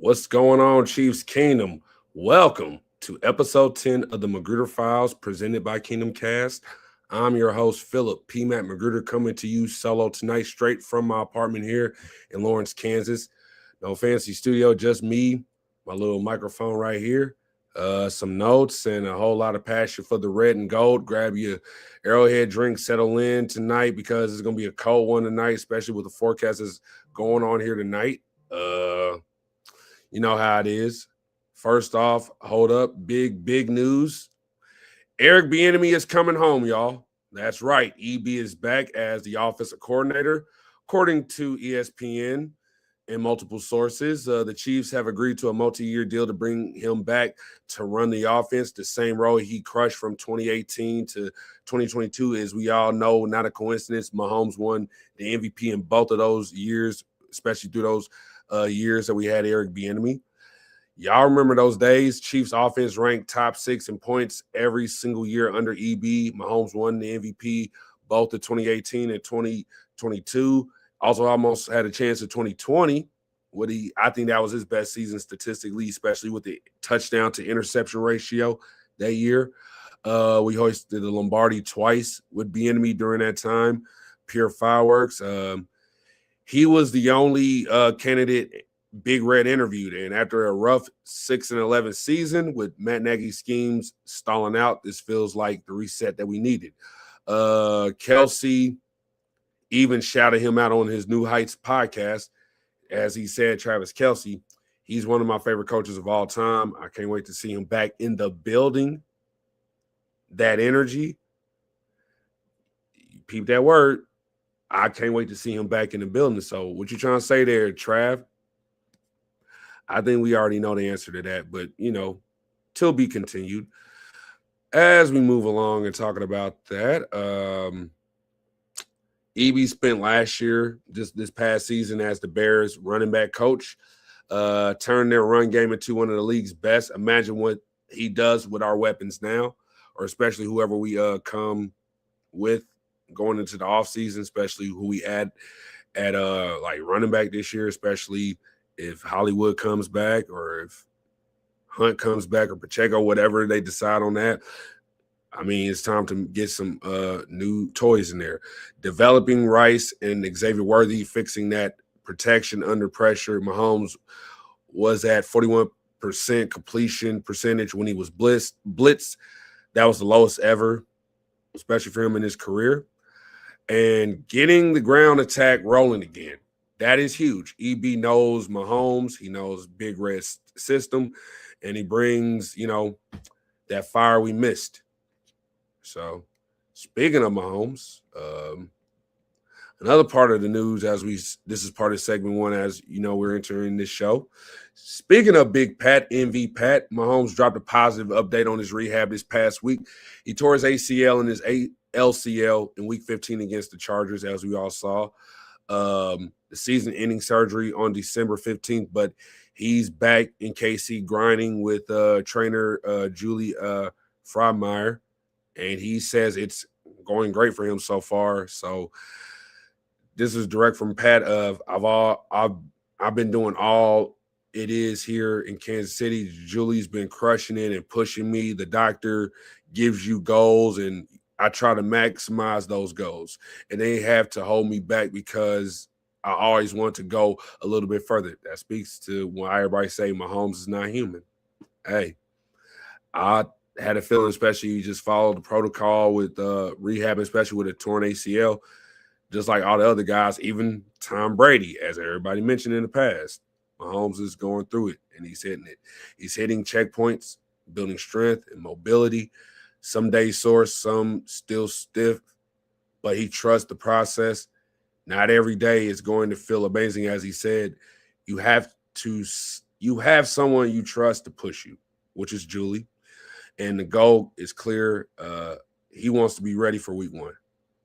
What's going on, Chiefs Kingdom? Welcome to episode 10 of the McGruder Files presented by Kingdom Cast. I'm your host, Philip P. Matt McGruder, coming to you solo tonight, straight from my apartment here in Lawrence, Kansas. No fancy studio, just me, my little microphone right here, some notes, and a whole lot of passion for the red and gold. Grab your Arrowhead drink, settle in tonight because it's going to be a cold one tonight, especially with the forecast that's going on here tonight. You know how it is. First off, hold up, big news. Eric Bieniemy is coming home, y'all. That's right. EB is back as the offensive coordinator. According to ESPN and multiple sources, the Chiefs have agreed to a multi-year deal to bring him back to run the offense, the same role he crushed from 2018 to 2022. As we all know, not a coincidence, Mahomes won the MVP in both of those years, especially through those years that we had Eric Bieniemy. Y'all remember those days? Chiefs offense ranked top 6 in points every single year under EB. Mahomes won the MVP both in 2018 and 2022. Also almost had a chance in 2020. I think that was his best season statistically, especially with the touchdown to interception ratio that year. We hoisted the Lombardi twice with Bieniemy during that time. Pure fireworks. He was the only candidate Big Red interviewed, and after a rough 6-11 season with Matt Nagy's schemes stalling out, this feels like the reset that we needed. Kelsey even shouted him out on his New Heights podcast. As he said, Travis Kelsey, he's one of my favorite coaches of all time. I can't wait to see him back in the building. That energy, peep that word. I can't wait to see him back in the building. So what you trying to say there, Trav? I think we already know the answer to that, but, to be continued. As we move along and talking about that, EB spent last year, this past season, as the Bears running back coach, turned their run game into one of the league's best. Imagine what he does with our weapons now, or especially whoever we come with going into the offseason, especially who we add at like running back this year, especially if Hollywood comes back or if Hunt comes back or Pacheco, whatever they decide on that. I mean, it's time to get some new toys in there. Developing Rice and Xavier Worthy, fixing that protection under pressure. Mahomes was at 41% completion percentage when he was blitzed. That was the lowest ever, especially for him in his career. And getting the ground attack rolling again. That is huge. EB knows Mahomes. He knows Big Red system. And he brings, that fire we missed. So, speaking of Mahomes, another part of the news this is part of segment 1 as, we're entering this show. Speaking of Big Pat, MV Pat, Mahomes dropped a positive update on his rehab this past week. He tore his ACL and his LCL in week 15 against the Chargers, as we all saw. The season-ending surgery on December 15th, but he's back in KC grinding with trainer Julie Freimeyer, and he says it's going great for him so far. So this is direct from Pat of I've been doing all it is here in Kansas City. Julie's been crushing it and pushing me. The doctor gives you goals, and I try to maximize those goals, and they have to hold me back because I always want to go a little bit further. That speaks to when everybody say Mahomes is not human. Hey, I had a feeling, especially you just followed the protocol with rehab, especially with a torn ACL, just like all the other guys, even Tom Brady, as everybody mentioned in the past. Mahomes is going through it, and he's hitting it. He's hitting checkpoints, building strength and mobility. Some days sore, some still stiff, but he trusts the process. Not every day is going to feel amazing, as he said. You have someone you trust to push you, which is Julie. And the goal is clear. He wants to be ready for week 1.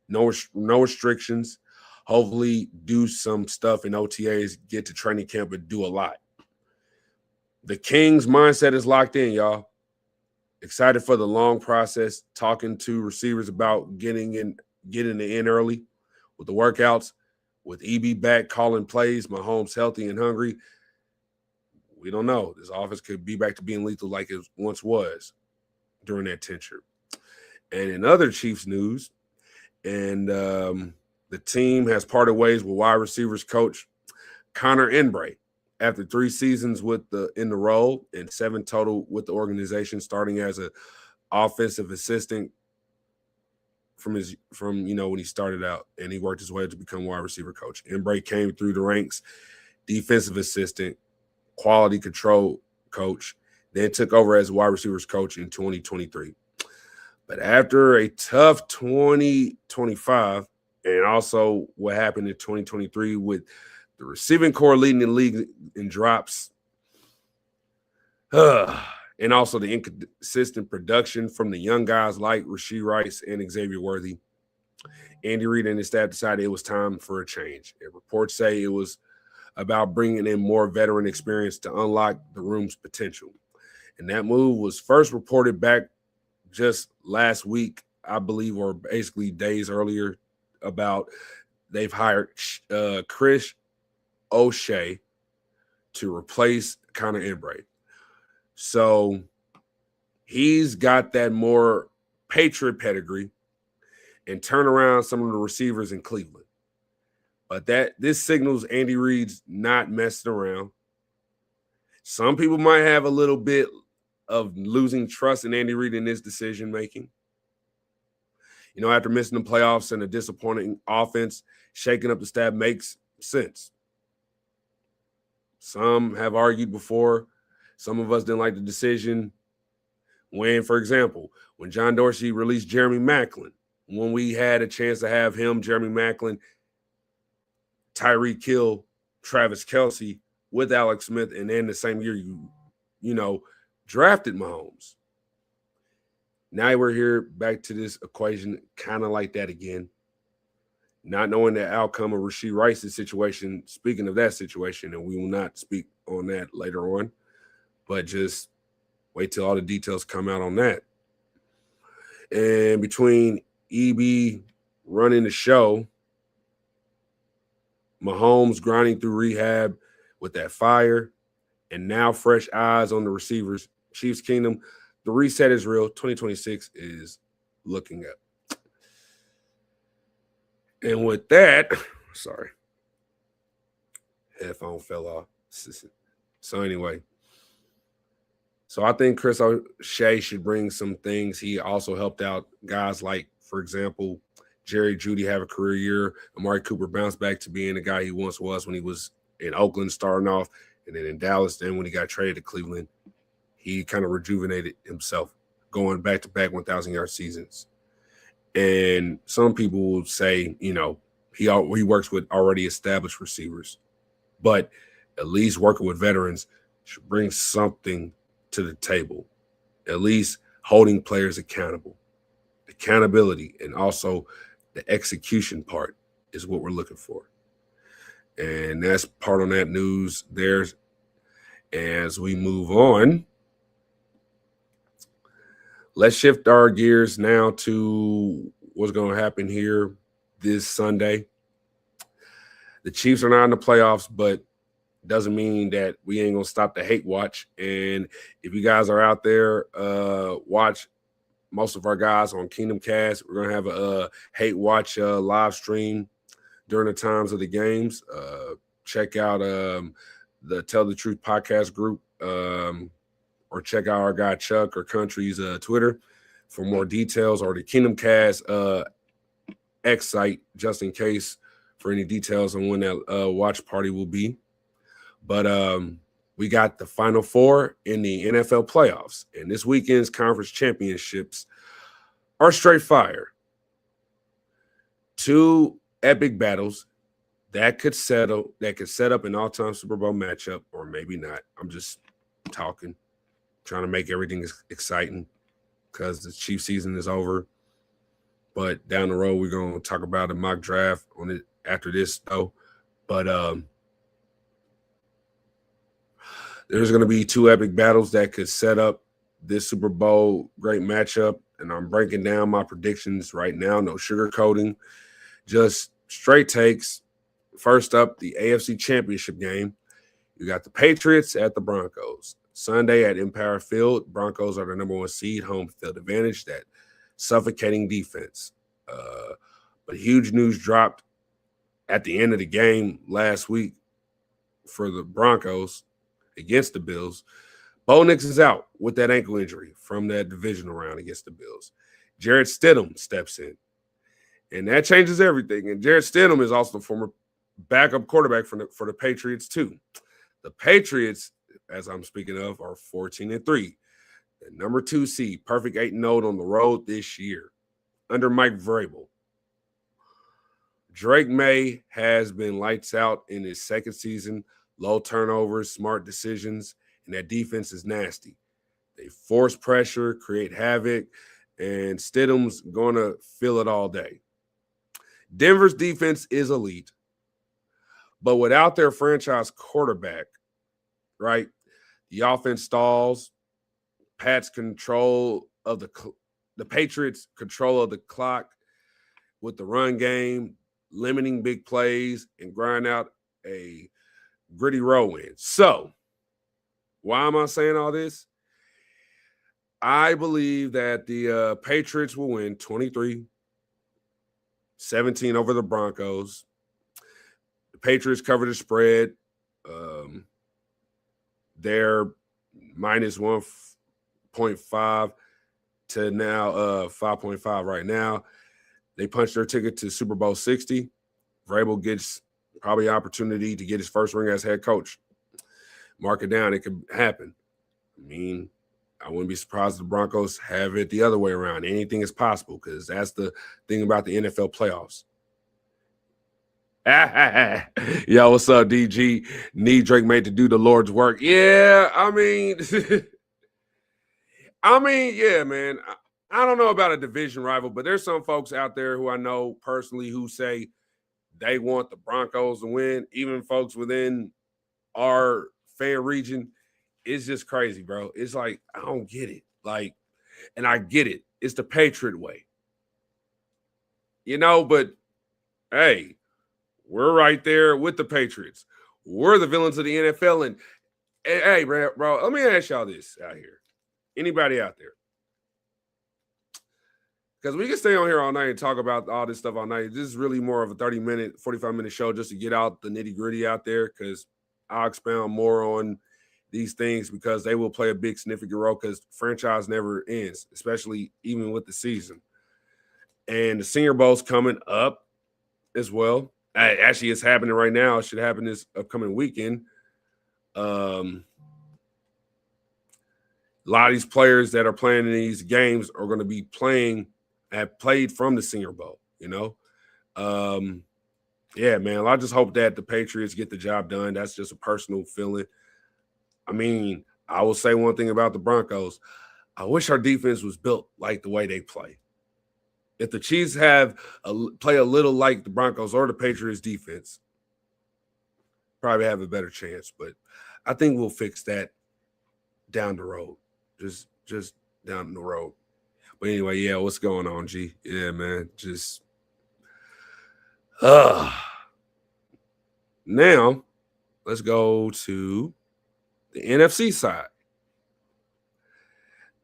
No restrictions. Hopefully do some stuff in OTAs, get to training camp and do a lot. The Kings mindset is locked in, y'all. Excited for the long process, talking to receivers about getting in early with the workouts, with EB back calling plays, Mahomes healthy and hungry. We don't know. This offense could be back to being lethal like it once was during that tenure. And in other Chiefs news, and the team has parted ways with wide receivers coach Connor Enbray after 3 seasons in the role and 7 total with the organization, starting as an offensive assistant from when he started out, and he worked his way up to become wide receiver coach. Enbray came through the ranks, defensive assistant, quality control coach, then took over as wide receivers coach in 2023. But after a tough 2025, and also what happened in 2023 with the receiving core leading the league in drops, and also the inconsistent production from the young guys like Rashee Rice and Xavier Worthy, Andy Reid and his staff decided it was time for a change. And reports say it was about bringing in more veteran experience to unlock the room's potential. And that move was first reported back just last week, I believe, or basically days earlier, about they've hired Chris O'Shea to replace Connor Enbray. So he's got that more Patriot pedigree and turn around some of the receivers in Cleveland. But this signals Andy Reid's not messing around. Some people might have a little bit of losing trust in Andy Reid in his decision making. After missing the playoffs and a disappointing offense, shaking up the staff makes sense. Some have argued before. Some of us didn't like the decision when, for example, when John Dorsey released Jeremy Maclin, when we had a chance to have him, Jeremy Maclin, Tyreek Hill, Travis Kelce with Alex Smith, and then the same year you drafted Mahomes. Now we're here back to this equation, kind of like that again. Not knowing the outcome of Rashee Rice's situation, speaking of that situation, and we will not speak on that later on, but just wait till all the details come out on that. And between EB running the show, Mahomes grinding through rehab with that fire, and now fresh eyes on the receivers, Chiefs Kingdom, the reset is real. 2026 is looking up. And with that, sorry, headphone fell off. So anyway, so I think Chris O'Shea should bring some things. He also helped out guys like, for example, Jerry Jeudy have a career year. Amari Cooper bounced back to being the guy he once was when he was in Oakland starting off, and then in Dallas. Then when he got traded to Cleveland, he kind of rejuvenated himself, going back-to-back 1,000-yard seasons. And some people will say, he works with already established receivers, but at least working with veterans should bring something to the table, at least holding players accountable. Accountability and also the execution part is what we're looking for. And that's part on that news there. As we move on, let's shift our gears now to what's going to happen here this Sunday. The Chiefs are not in the playoffs, but doesn't mean that we ain't going to stop the hate watch. And if you guys are out there, watch most of our guys on Kingdom Cast. We're going to have a hate watch live stream during the times of the games. Check out the Tell the Truth podcast group, or check out our guy Chuck or Country's Twitter for more details, or the Kingdom Cast X site, just in case for any details on when that watch party will be. But we got the Final Four in the NFL playoffs, and this weekend's conference championships are straight fire. 2 epic battles that could set up an all-time Super Bowl matchup, or maybe not. I'm just talking, trying to make everything exciting because the Chiefs season is over. But down the road, we're going to talk about a mock draft on it after this, though. But there's going to be 2 epic battles that could set up this Super Bowl great matchup. And I'm breaking down my predictions right now. No sugarcoating, just straight takes. First up, the AFC Championship game. We got the Patriots at the Broncos. Sunday at Empire Field. Broncos are the number 1 seed, home field advantage, that suffocating defense. But huge news dropped at the end of the game last week for the Broncos against the Bills. Bo Nix is out with that ankle injury from that divisional round against the Bills. Jarrett Stidham steps in, and that changes everything. And Jarrett Stidham is also the former backup quarterback for the Patriots too. The Patriots, as I'm speaking of, are 14-3. The number 2 seed, perfect 8-0 on the road this year under Mike Vrabel. Drake May has been lights out in his second season. Low turnovers, smart decisions, and that defense is nasty. They force pressure, create havoc, and Stidham's going to feel it all day. Denver's defense is elite, but without their franchise quarterback, right, the offense stalls. Pat's control of the Patriots' control of the clock with the run game, limiting big plays, and grind out a gritty road win. So, why am I saying all this? I believe that the Patriots will win 23-17 over the Broncos. The Patriots cover the spread. They're minus 1.5 to now 5.5 right now. They punched their ticket to Super Bowl 60. Vrabel gets probably an opportunity to get his first ring as head coach. Mark it down. It could happen. I mean, I wouldn't be surprised if the Broncos have it the other way around. Anything is possible because that's the thing about the NFL playoffs. Yo, what's up, DG? Need Drake May to do the Lord's work. Yeah, I mean, yeah, man. I don't know about a division rival, but there's some folks out there who I know personally who say they want the Broncos to win. Even folks within our fan region. It's just crazy, bro. It's like, I don't get it. Like, and I get it. It's the Patriot way. You know, but hey, we're right there with the Patriots. We're the villains of the NFL. And hey, bro, let me ask y'all this out here. Anybody out there? Because we can stay on here all night and talk about all this stuff all night. This is really more of a 30-minute, 45-minute show just to get out the nitty-gritty out there because I'll expound more on these things because they will play a big significant role because franchise never ends, especially even with the season. And the Senior Bowl's coming up as well. Actually, it's happening right now. It should happen this upcoming weekend. A lot of these players that are playing in these games are going to be have played from the Senior Bowl, you know? Yeah, man, I just hope that the Patriots get the job done. That's just a personal feeling. I mean, I will say one thing about the Broncos. I wish our defense was built like the way they play. If the Chiefs play a little like the Broncos or the Patriots defense, probably have a better chance. But I think we'll fix that down the road. Just down the road. But anyway, yeah, what's going on, G? Yeah, man, just now let's go to the NFC side.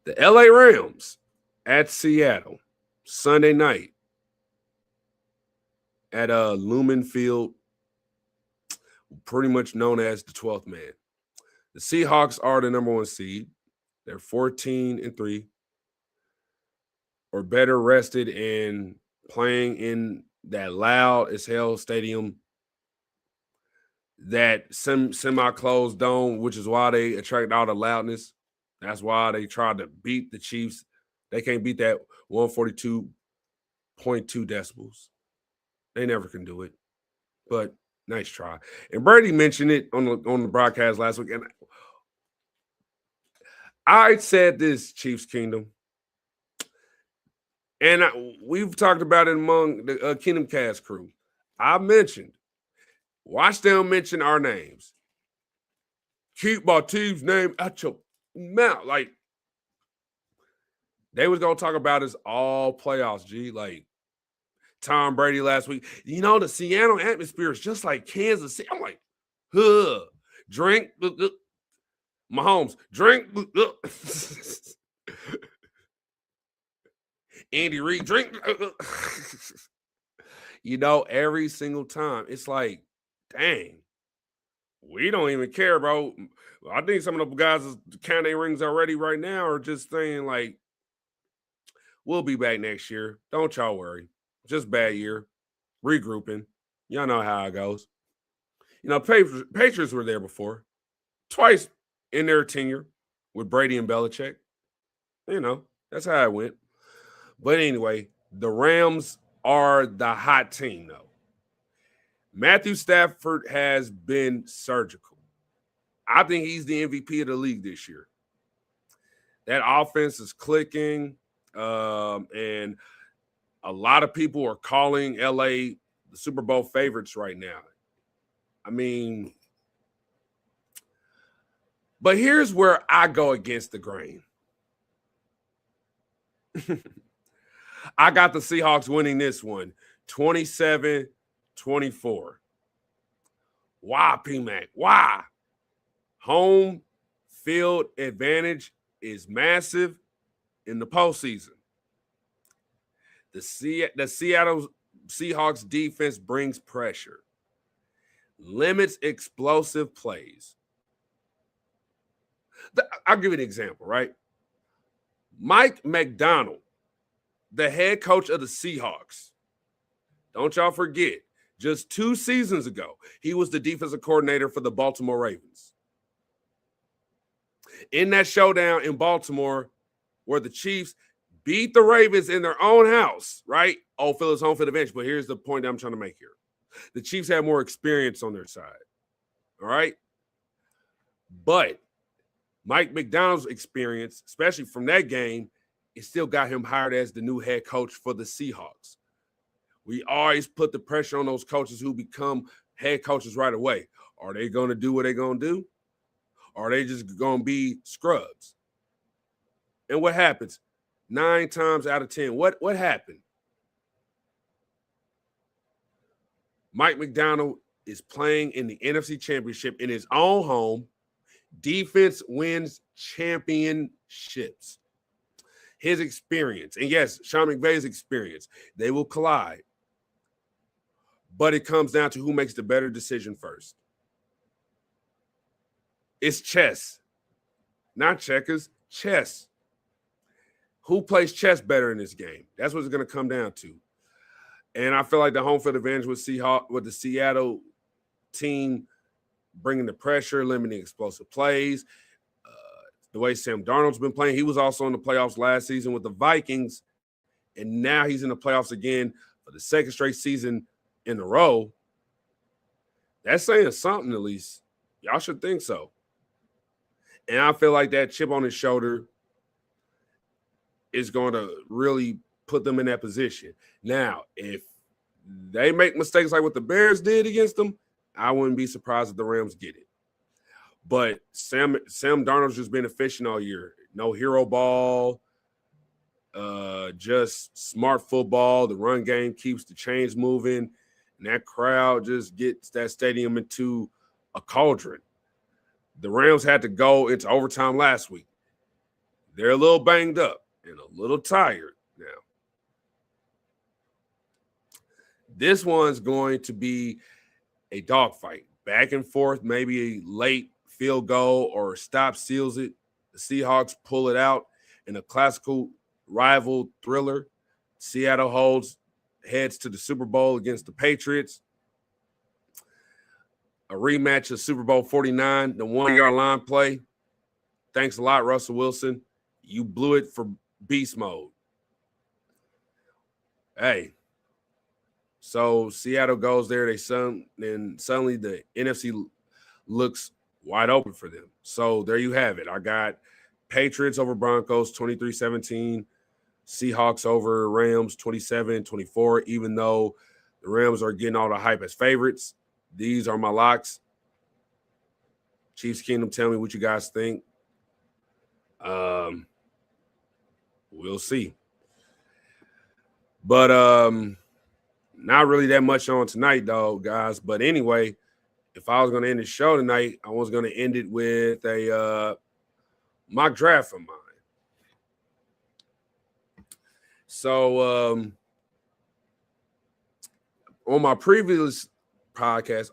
The LA Rams at Seattle Sunday night at Lumen Field, pretty much known as the 12th man. The Seahawks are the number 1 seed. They're 14-3, or better rested and playing in that loud as hell stadium, that semi-closed dome, which is why they attract all the loudness. That's why they tried to beat the Chiefs. They can't beat that 142.2 decibels. They never can do it. But nice try. And Brady mentioned it on the broadcast last week. And I said this, Chiefs Kingdom. And we've talked about it among the Kingdom Cast crew. I mentioned, watch them mention our names. Keep my team's name out your mouth. Like, they was going to talk about us all playoffs, G. Like, Tom Brady last week. You know, the Seattle atmosphere is just like Kansas City. I'm like, huh. drink. Mahomes, drink. Andy Reid, drink. Every single time. It's like, dang, we don't even care, bro. I think some of the guys counting their rings already right now are just saying, like, we'll be back next year. Don't y'all worry. Just bad year. Regrouping. Y'all know how it goes. Patriots were there before. Twice in their tenure with Brady and Belichick. That's how it went. But anyway, the Rams are the hot team, though. Matthew Stafford has been surgical. I think he's the MVP of the league this year. That offense is clicking, and a lot of people are calling LA the Super Bowl favorites right now. I mean, but here's where I go against the grain. I got the Seahawks winning this one, 27-24. Why, P-Mac? Why? Home field advantage is massive in the postseason. The Seattle Seahawks defense brings pressure, limits explosive plays. I'll give you an example, right? Mike McDonald, the head coach of the Seahawks. Don't y'all forget, just 2 seasons ago, he was the defensive coordinator for the Baltimore Ravens. In that showdown in Baltimore, where the Chiefs beat the Ravens in their own house, right? Oh, Phil's home field advantage. But here's the point I'm trying to make here. The Chiefs have more experience on their side, all right? But Mike McDonald's experience, especially from that game, it still got him hired as the new head coach for the Seahawks. We always put the pressure on those coaches who become head coaches right away. Are they going to do what they're going to do? Or are they just going to be scrubs? And what happens? 9 times out of 10, what happened? Mike McDonald is playing in the NFC Championship in his own home. Defense wins championships. His experience, and yes, Sean McVay's experience, they will collide. But it comes down to who makes the better decision first. It's chess. Not checkers, chess. Who plays chess better in this game? That's what it's going to come down to. And I feel like the home field advantage with the Seattle team bringing the pressure, limiting explosive plays. The way Sam Darnold's been playing, he was also in the playoffs last season with the Vikings, and now he's in the playoffs again for the second straight season in a row. That's saying something, at least. Y'all should think so. And I feel like that chip on his shoulder is going to really put them in that position. Now, if they make mistakes like what the Bears did against them, I wouldn't be surprised if the Rams get it. But Sam Darnold's just been efficient all year. No hero ball, just smart football. The run game keeps the chains moving, and that crowd just gets that stadium into a cauldron. The Rams had to go into overtime last week. They're a little banged up and a little tired now. This one's going to be a dogfight, back and forth, maybe a late field goal or stop seals it. The Seahawks pull it out in a classical rival thriller. Seattle heads to the Super Bowl against the Patriots. A rematch of Super Bowl 49, the 1-yard line play. Thanks a lot, Russell Wilson. You blew it for beast mode. Hey, so Seattle goes there. Then suddenly the NFC looks wide open for them. So there you have it. I got Patriots over Broncos 23-17, Seahawks over Rams 27-24, even though the Rams are getting all the hype as favorites. These are my locks. Chiefs Kingdom, tell me what you guys think. We'll see. But not really that much on tonight, though, guys. But anyway, if I was going to end the show tonight, I was going to end it with a mock draft of mine. So on my previous podcast,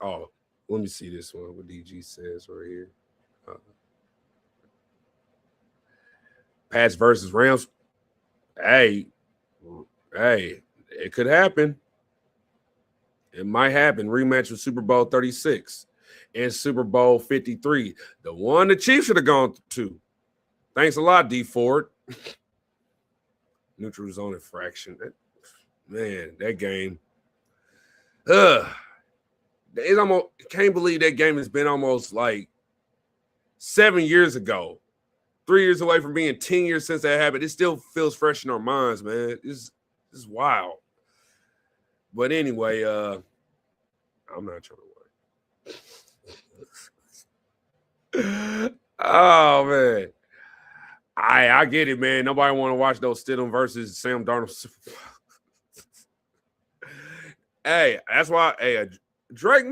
let me see this one, what DG says right here. Pats versus Rams. Hey, it could happen. It might happen. Rematch with Super Bowl 36 and Super Bowl 53. The one the Chiefs should have gone to. Thanks a lot, D Ford. Neutral zone infraction. Man, that game. It's almost, can't believe that game has been almost like 7 years ago. 3 years away from being 10 years since that happened. It still feels fresh in our minds, man. This is wild. But anyway, I'm not trying to worry. Oh, man. I get it, man. Nobody want to watch those Stidham versus Sam Darnold. Hey, that's why, Drake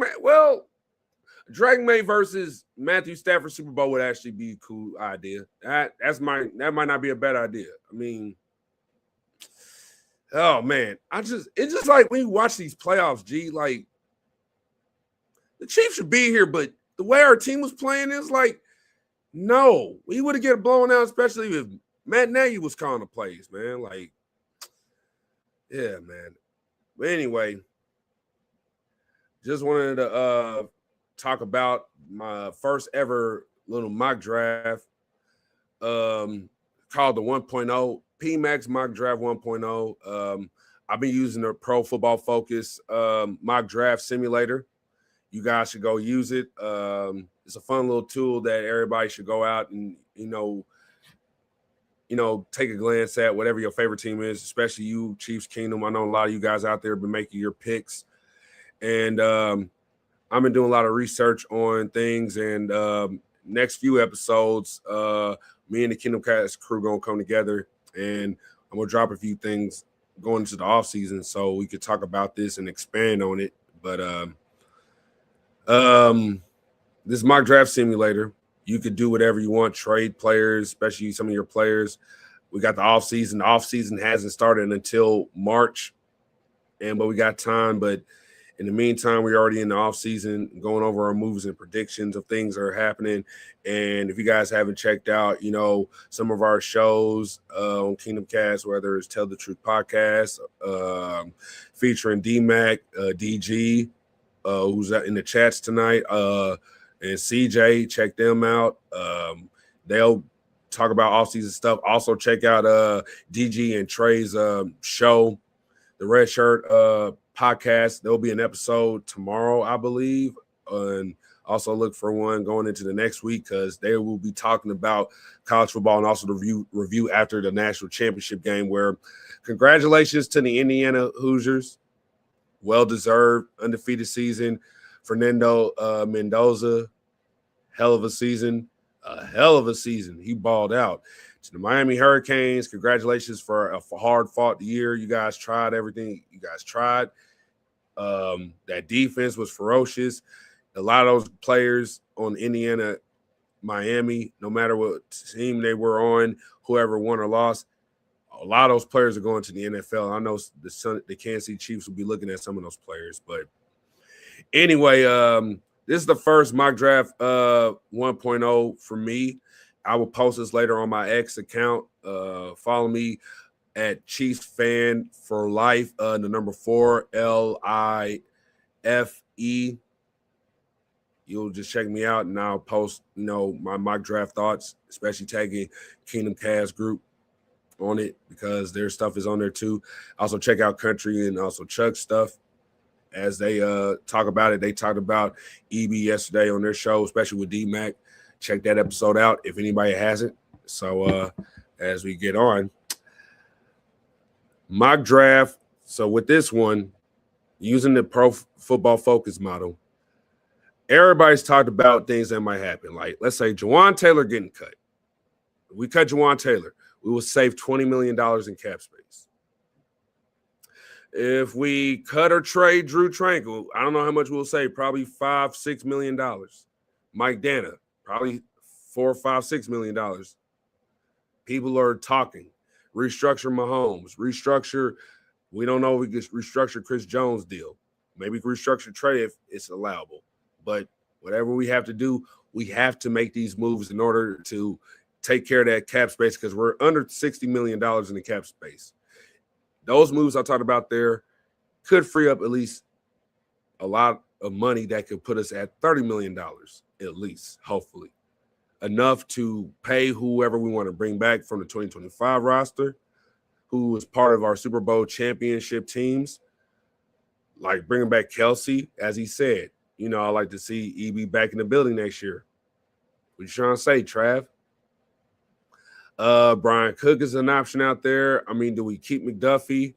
May versus Matthew Stafford Super Bowl would actually be a cool idea. That might not be a bad idea. I mean, oh man, it's just like when you watch these playoffs, G, like the Chiefs should be here, but the way our team was playing is like, no, we would have get blown out, especially if Matt Nagy was calling the plays, man. Like, yeah, man. But anyway, just wanted to talk about my first ever little mock draft called the 1.0 PMAX mock draft 1.0. I've been using the Pro Football Focus mock draft simulator. You guys should go use it. It's a fun little tool that everybody should go out and take a glance at whatever your favorite team is, especially you, Chiefs Kingdom. I know a lot of you guys out there have been making your picks. And I've been doing a lot of research on things, and next few episodes, me and the Kingdom Cast crew going to come together, and I'm going to drop a few things going into the offseason so we could talk about this and expand on it. But this mock draft simulator, you could do whatever you want, trade players, especially some of your players. We got the offseason. The offseason hasn't started until March, but we got time. But in the meantime, we're already in the offseason going over our moves and predictions of things that are happening. And if you guys haven't checked out, some of our shows on Kingdom Cast, whether it's Tell the Truth Podcast, featuring DMAC, DG, who's in the chats tonight, and CJ, check them out. They'll talk about offseason stuff. Also check out DG and Trey's show, the Red Shirt podcast. There'll be an episode tomorrow, I believe, and also look for one going into the next week because they will be talking about college football and also the review after the national championship game, where congratulations to the Indiana Hoosiers. Well-deserved, undefeated season. Fernando Mendoza, hell of a season. He balled out. To the Miami Hurricanes, congratulations for a hard-fought year. You guys tried everything. You guys tried. That defense was ferocious. A lot of those players on Indiana, Miami, no matter what team they were on, whoever won or lost, a lot of those players are going to the NFL. I know the Kansas City Chiefs will be looking at some of those players. But anyway, this is the first mock draft 1.0 for me. I will post this later on my X account. Follow me at Chiefs Fan for Life, the number 4, LIFE. You'll just check me out, and I'll post, my mock draft thoughts, especially tagging Kingdom Cast Group on it because their stuff is on there too. Also check out Country and also Chuck's stuff as they talk about it. They talked about EB yesterday on their show, especially with D-Mac. Check that episode out if anybody hasn't. So as we get on, mock draft. So with this one, using the Pro Football Focus model, everybody's talked about things that might happen. Like, let's say Jawan Taylor getting cut. If we cut Jawan Taylor, we will save $20 million in cap space. If we cut or trade Drew Tranquil, I don't know how much we'll say, probably $5-6 million. Mike Dana, probably $4-5-6 million. People are talking. Restructure Mahomes. Restructure. We don't know if we can restructure Chris Jones' deal. Maybe restructure Trey if it's allowable. But whatever we have to do, we have to make these moves in order to take care of that cap space because we're under $60 million in the cap space. Those moves I talked about there could free up at least a lot of money that could put us at $30 million at least, hopefully. Enough to pay whoever we want to bring back from the 2025 roster, who is part of our Super Bowl championship teams, like bringing back Kelsey, as he said. You know, I like to see EB back in the building next year. What you trying to say, Trav? Brian Cook is an option out there. I mean, do we keep McDuffie?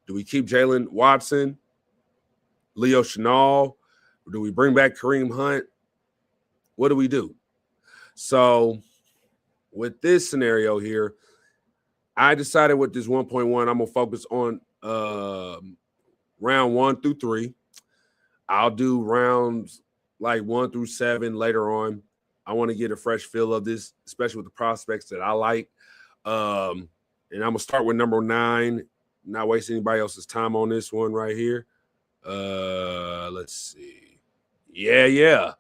Do we keep Jalen Watson? Leo Chenal? Or do we bring back Kareem Hunt? What do we do? So with this scenario here, I decided with this 1.1, I'm going to focus on round 1 through 3. I'll do rounds like 1 through 7 later on. I want to get a fresh feel of this, especially with the prospects that I like. And I'm going to start with number 9, not waste anybody else's time on this one right here. Let's see. Yeah.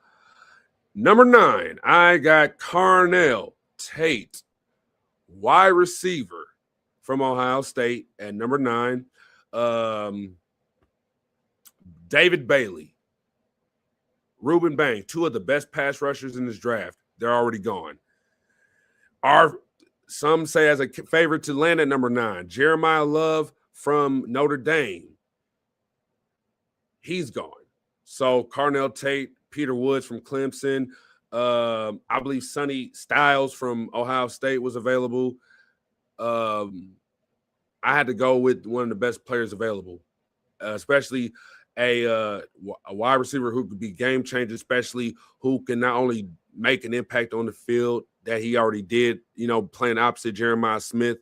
Number 9, I got Carnell Tate, wide receiver from Ohio State at number 9. David Bailey, Ruben Bain, 2 of the best pass rushers in this draft. They're already gone. Some say as a favorite to land at number 9, Jeremiah Love from Notre Dame. He's gone. So Carnell Tate, Peter Woods from Clemson. I believe Sonny Styles from Ohio State was available. I had to go with one of the best players available, especially a wide receiver who could be game changer, especially who can not only make an impact on the field that he already did, you know, playing opposite Jeremiah Smith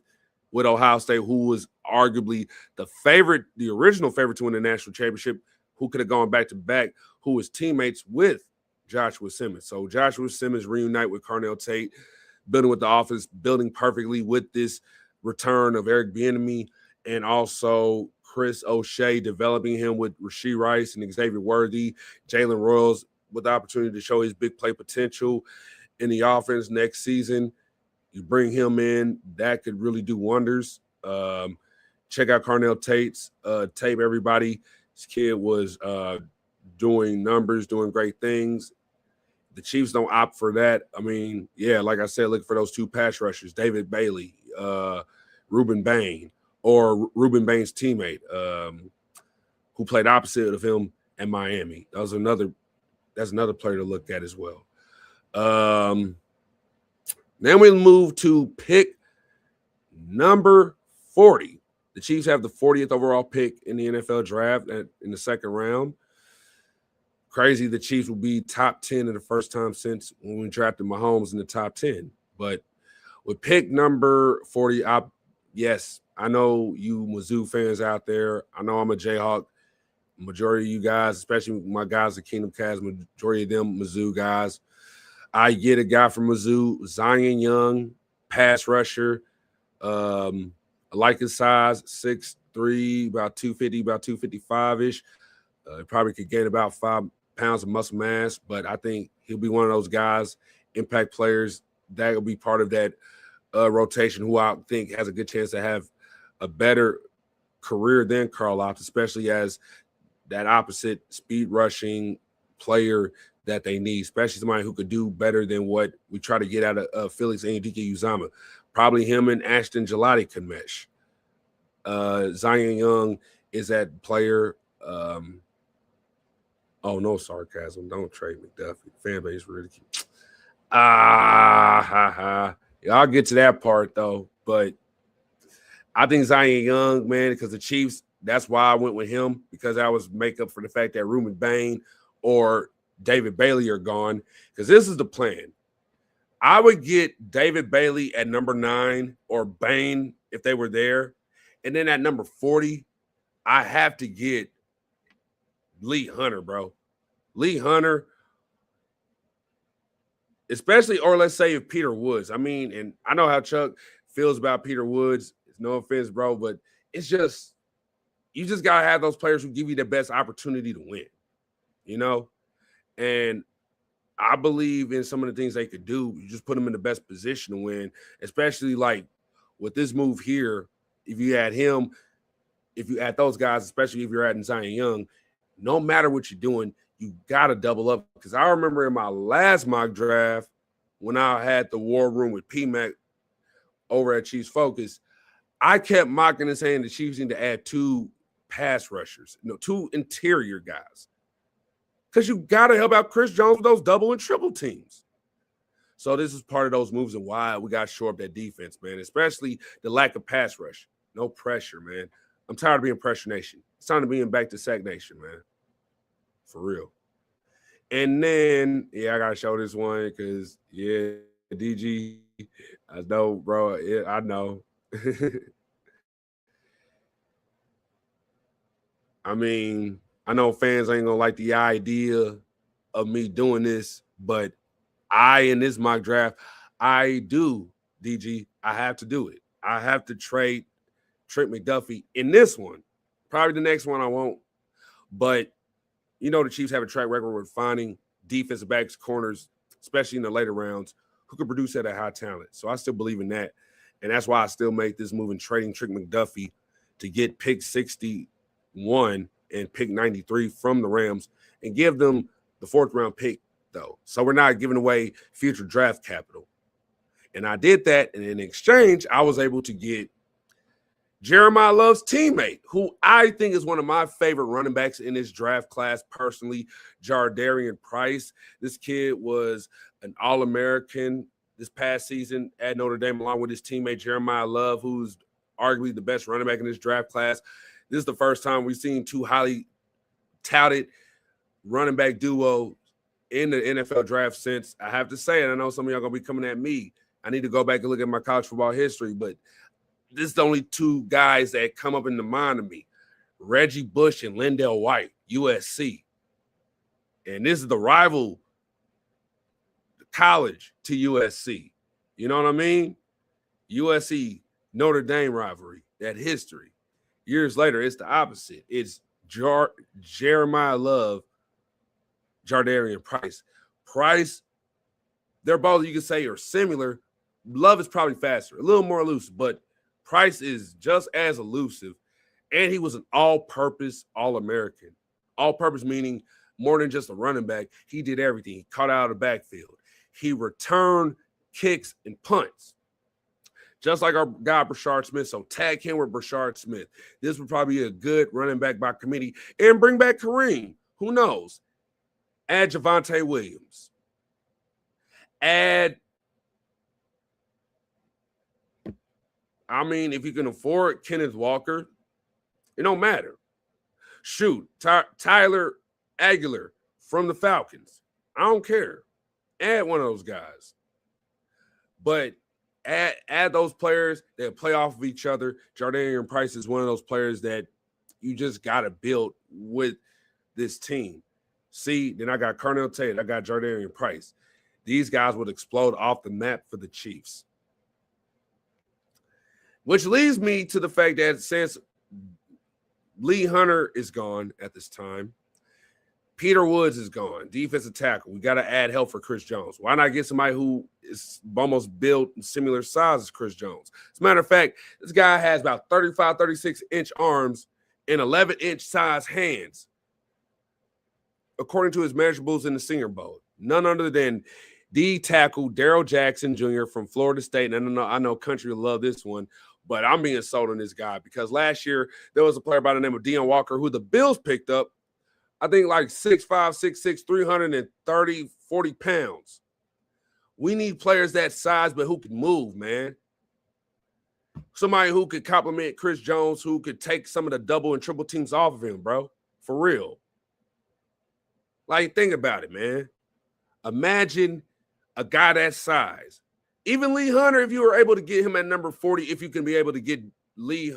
with Ohio State, who was arguably the original favorite to win the national championship, who could have gone back-to-back, who was teammates with Joshua Simmons. So Joshua Simmons reunite with Carnell Tate, building with the offense, building perfectly with this return of Eric Bieniemy and also Chris O'Shea, developing him with Rashee Rice and Xavier Worthy, Jalen Royals with the opportunity to show his big play potential in the offense next season. You bring him in, that could really do wonders. Check out Carnell Tate's tape, everybody. This kid was doing numbers, doing great things. The Chiefs don't opt for that. I mean, yeah, like I said, look for those 2 pass rushers, David Bailey, Ruben Bain, or Ruben Bain's teammate who played opposite of him in Miami. That's another player to look at as well. Then we move to pick number 40. The Chiefs have the 40th overall pick in the NFL draft in the second round. Crazy, the Chiefs will be top 10 in the first time since when we drafted Mahomes in the top 10. But with pick number 40, yes, I know you Mizzou fans out there. I know I'm a Jayhawk. Majority of you guys, especially my guys at Kingdom Cast, majority of them Mizzou guys. I get a guy from Mizzou, Zion Young, pass rusher. I like his size, 6'3", about 250, about 255-ish. Probably could gain about 5 pounds of muscle mass, but I think he'll be one of those guys, impact players, that will be part of that rotation who I think has a good chance to have a better career than Carl Lopes, especially as that opposite speed rushing player that they need, especially somebody who could do better than what we try to get out of Felix Anudike-Uzomah. Probably him and Ashton Gillotte could mesh. Zion Young is that player. Oh, no sarcasm. Don't trade McDuffie. Fan base really cute. I'll get to that part, though. But I think Zion Young, man, because the Chiefs, that's why I went with him, because I was make up for the fact that Ruben Bain or David Bailey are gone, because this is the plan. I would get David Bailey at number 9 or Bain if they were there. And then at number 40, I have to get Lee Hunter, bro. Lee Hunter, especially, or let's say if Peter Woods. I mean, and I know how Chuck feels about Peter Woods. No offense, bro, but it's just, you just got to have those players who give you the best opportunity to win, you know? And I believe in some of the things they could do. You just put them in the best position to win, especially like with this move here. If you add him, if you add those guys, especially if you're adding Zion Young, no matter what you're doing, you got to double up. Because I remember in my last mock draft when I had the war room with PMAC over at Chiefs Focus, I kept mocking and saying the Chiefs need to add 2 pass rushers, 2 interior guys. Because you got to help out Chris Jones with those double and triple teams. So this is part of those moves and why we got to shore up that defense, man, especially the lack of pass rush. No pressure, man. I'm tired of being pressure nation. It's time to be in back to sack nation, man. For real. And then, I got to show this one because, DG, I know, bro. I know. I mean, I know fans ain't going to like the idea of me doing this, but in this mock draft, I do, DG. I have to do it. I have to trade Trent McDuffie in this one. Probably the next one I won't. But, the Chiefs have a track record with finding defensive backs, corners, especially in the later rounds, who can produce at a high talent. So I still believe in that. And that's why I still make this move in trading Trent McDuffie to get pick 61 and pick 93 from the Rams and give them the 4th round pick, though. So we're not giving away future draft capital. And I did that, and in exchange, I was able to get Jeremiah Love's teammate, who I think is one of my favorite running backs in this draft class personally, Jardarian Price. This kid was an All-American this past season at Notre Dame, along with his teammate Jeremiah Love, who's arguably the best running back in this draft class. This is the first time we've seen 2 highly touted running back duo in the NFL draft since, I have to say, and I know some of y'all going to be coming at me, I need to go back and look at my college football history, but this is the only 2 guys that come up in the mind of me. Reggie Bush and Lindell White, USC. And this is the rival college to USC. You know what I mean? USC, Notre Dame rivalry, that history. Years later, it's the opposite. It's Jeremiah Love, Jardarian Price. Price, they're both, you could say, are similar. Love is probably faster, a little more elusive, but Price is just as elusive, and he was an all-purpose All-American. All-purpose meaning more than just a running back. He did everything. He caught out of the backfield. He returned kicks and punts, just like our guy Brashard Smith. So tag him with Brashard Smith. This would probably be a good running back by committee. And bring back Kareem. Who knows? Add Javonte Williams. If you can afford Kenneth Walker, it don't matter. Shoot, Tyler Aguilar from the Falcons. I don't care. Add one of those guys. But add those players that play off of each other. Jardarian Price is one of those players that you just got to build with this team. See, then I got Carnell Tate. I got Jardarian Price. These guys would explode off the map for the Chiefs. Which leads me to the fact that since Lee Hunter is gone at this time, Peter Woods is gone, defensive tackle. We got to add help for Chris Jones. Why not get somebody who is almost built in similar size as Chris Jones? As a matter of fact, this guy has about 35, 36-inch arms and 11-inch size hands, according to his measurables in the Senior Bowl. None other than D tackle Darrell Jackson Jr. from Florida State. And I know country will love this one, but I'm being sold on this guy because last year there was a player by the name of Deion Walker who the Bills picked up, I think like 6'5", 6'6", 330, 40 pounds. We need players that size, but who can move, man. Somebody who could complement Chris Jones, who could take some of the double and triple teams off of him, bro. For real. Like, think about it, man. Imagine a guy that size. Even Lee Hunter, if you were able to get him at number 40, if you can be able to get Lee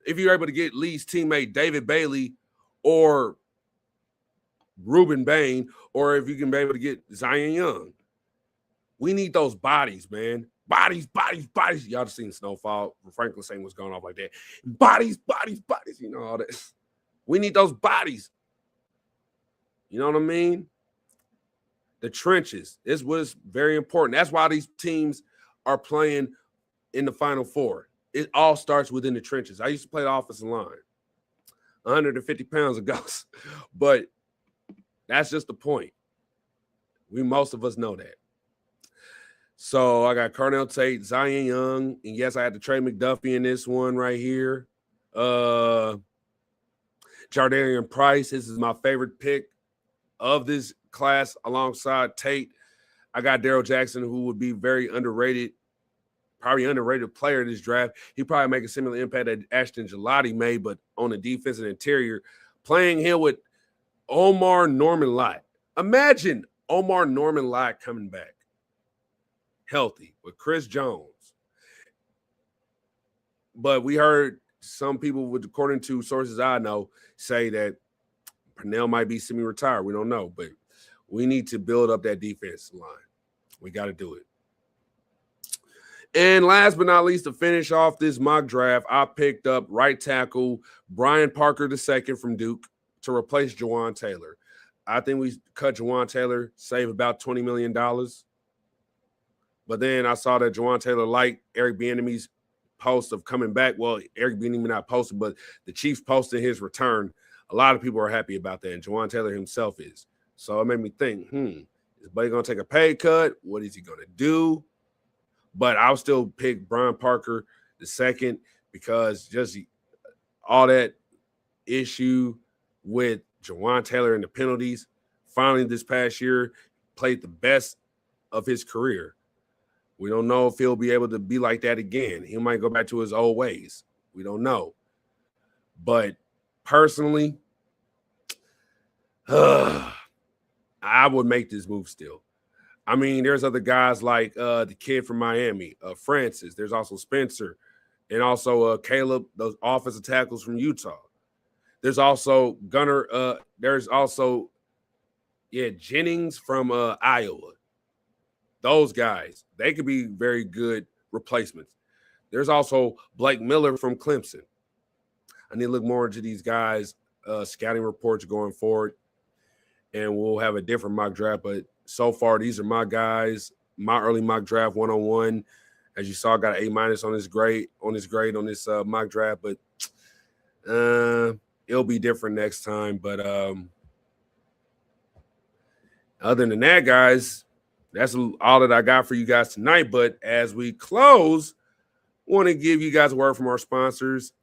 if you're able to get Lee's teammate David Bailey or Ruben Bain, or if you can be able to get Zion Young. We need those bodies, man. Bodies. Y'all just seen Snowfall. Franklin saying what's going on like that. Bodies. You know, all that. We need those bodies. You know what I mean? The trenches is what's very important. That's why these teams are playing in the Final Four. It all starts within the trenches. I used to play the offensive line, 150 pounds ago, but that's just the point. Most of us know that. So I got Carnell Tate, Zion Young, and yes, I had to trade McDuffie in this one right here. Jardarian Price, this is my favorite pick of this class alongside Tate. I got Darrell Jackson, who would be very underrated, probably underrated player in this draft. He probably make a similar impact that Ashton Gelati made, but on the defensive interior, playing here with Omar Norman Lott. Imagine Omar Norman Lott coming back healthy with Chris Jones. But we heard some people, according to sources I know, say that Purnell might be semi-retired. We don't know, but we need to build up that defense line. We got to do it. And last but not least, to finish off this mock draft, I picked up right tackle Brian Parker II from Duke to replace Jawan Taylor. I think we cut Jawan Taylor, save about $20 million. But then I saw that Jawan Taylor liked Eric Bieniemy's post of coming back. Well, Eric Bieniemy not posted, but the Chiefs posted his return. A lot of people are happy about that, and Jawan Taylor himself is. So it made me think, is Buddy going to take a pay cut? What is he going to do? But I'll still pick Brian Parker II because just all that issue with Jawan Taylor and the penalties. Finally, this past year, played the best of his career. We don't know if he'll be able to be like that again. He might go back to his old ways. We don't know. But personally, I would make this move still. I mean, there's other guys like the kid from Miami, Francis. There's also Spencer, and also Caleb, those offensive tackles from Utah. There's also Gunner. There's also, Jennings from Iowa. Those guys, they could be very good replacements. There's also Blake Miller from Clemson. I need to look more into these guys' scouting reports going forward, and we'll have a different mock draft. But so far, these are my guys, my early mock draft 101. As you saw, I got an A- on this grade on this mock draft, but it'll be different next time. But other than that, guys, that's all that I got for you guys tonight. But as we close, I want to give you guys a word from our sponsors.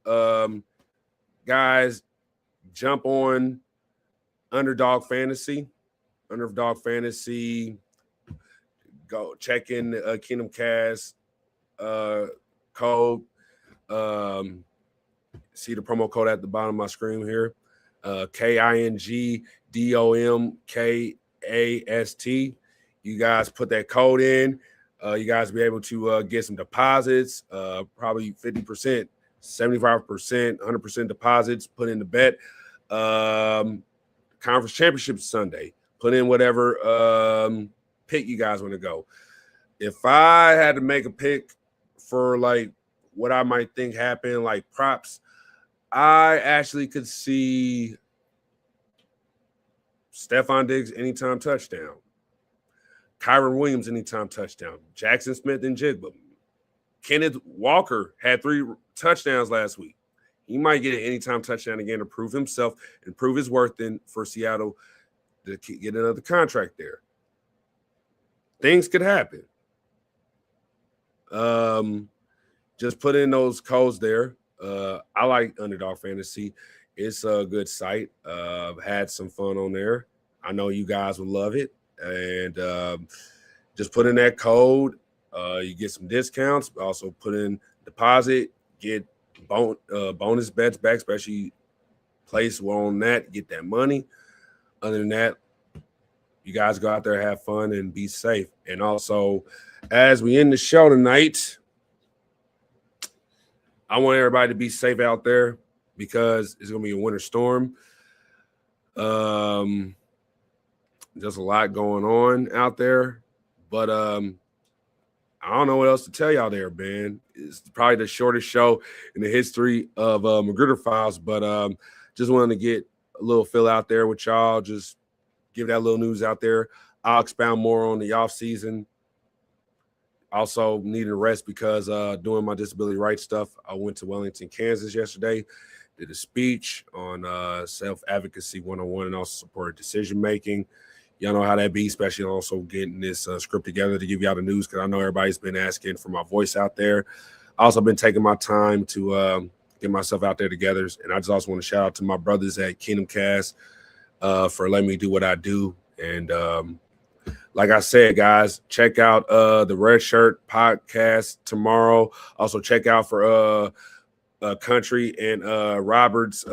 Guys, jump on Underdog Fantasy. Go check in the Kingdom Cast code. See the promo code at the bottom of my screen here. KINGDOMKAST. You guys put that code in. You guys be able to get some deposits, probably 50%, 75%, 100% deposits. Put in the bet. Conference championship Sunday. Put in whatever pick you guys want to go. If I had to make a pick for like what I might think happened, like props, I actually could see Stephon Diggs anytime touchdown. Kyron Williams anytime touchdown. Jackson Smith and Jigba. Kenneth Walker had 3 touchdowns last week. He might get an anytime touchdown again to prove himself and prove his worth in for Seattle to get another contract there. Things could happen. Just put in those codes there. I like Underdog Fantasy. It's a good site. Had some fun on there. I know you guys will love it. And just put in that code. You get some discounts. Also put in deposit. Get bonus bets back, especially place on that. Get that money. Other than that, you guys go out there, have fun, and be safe. And also, as we end the show tonight, I want everybody to be safe out there because it's going to be a winter storm. There's a lot going on out there, but I don't know what else to tell y'all there, man. It's probably the shortest show in the history of McGruder Files, but just wanted to get a little fill out there with y'all, just give that little news out there. I'll expound more on the offseason. Also needed a rest because doing my disability rights stuff, I went to Wellington, Kansas yesterday, did a speech on self-advocacy 101 and also supported decision-making. Y'all know how that be, especially also getting this script together to give y'all the news because I know everybody's been asking for my voice out there. I also been taking my time to get myself out there together. And I just also want to shout out to my brothers at Kingdom Cast for letting me do what I do. And like I said, guys, check out the Red Shirt podcast tomorrow. Also check out for Country and Robert's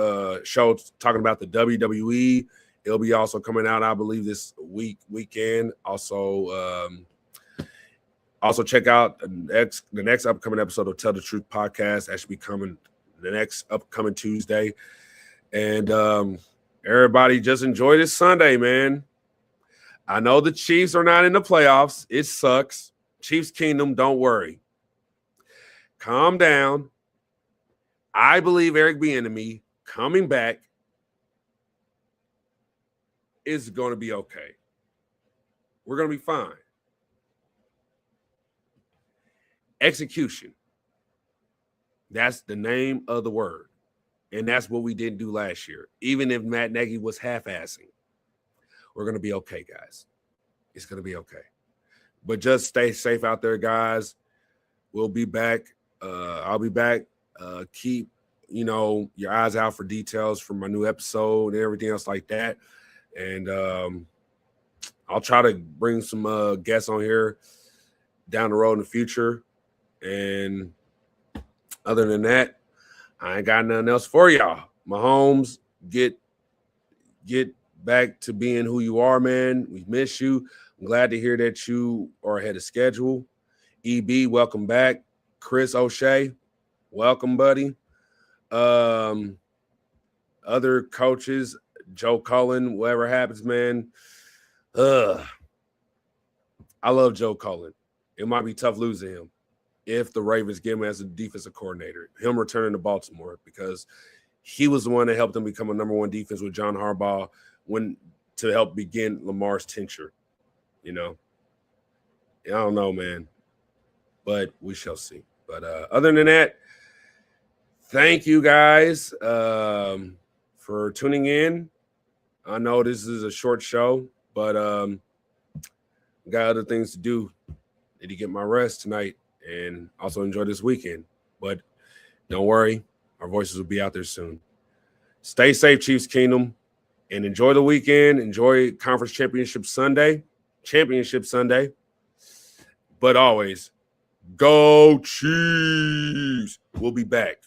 show talking about the WWE. It'll be also coming out, I believe, this weekend. Also check out the next upcoming episode of Tell the Truth podcast. That should be coming the next upcoming Tuesday. And everybody just enjoy this Sunday, man. I know the Chiefs are not in the playoffs. It sucks. Chiefs Kingdom, don't worry. Calm down. I believe Eric Bieniemy coming back is going to be okay. We're going to be fine. Execution. That's the name of the word. And that's what we didn't do last year. Even if Matt Nagy was half-assing, we're going to be okay, guys. It's going to be okay. But just stay safe out there, guys. We'll be back. I'll be back. Keep, your eyes out for details for my new episode and everything else like that. And I'll try to bring some guests on here down the road in the future. And other than that, I ain't got nothing else for y'all. Mahomes, get back to being who you are, man. We miss you. I'm glad to hear that you are ahead of schedule. EB, welcome back. Chris O'Shea, welcome, buddy. Other coaches, Joe Cullen, whatever happens, man. I love Joe Cullen. It might be tough losing him if the Ravens get him as a defensive coordinator, him returning to Baltimore, because he was the one that helped them become a number one defense with John Harbaugh to help begin Lamar's tenure. I don't know, man, but we shall see. But other than that, thank you guys for tuning in. I know this is a short show, but got other things to do. Need to get my rest tonight and also enjoy this weekend. But don't worry, our voices will be out there soon. Stay safe, Chiefs Kingdom, and enjoy the weekend. Enjoy Conference Championship Sunday. But always, go Chiefs. We'll be back.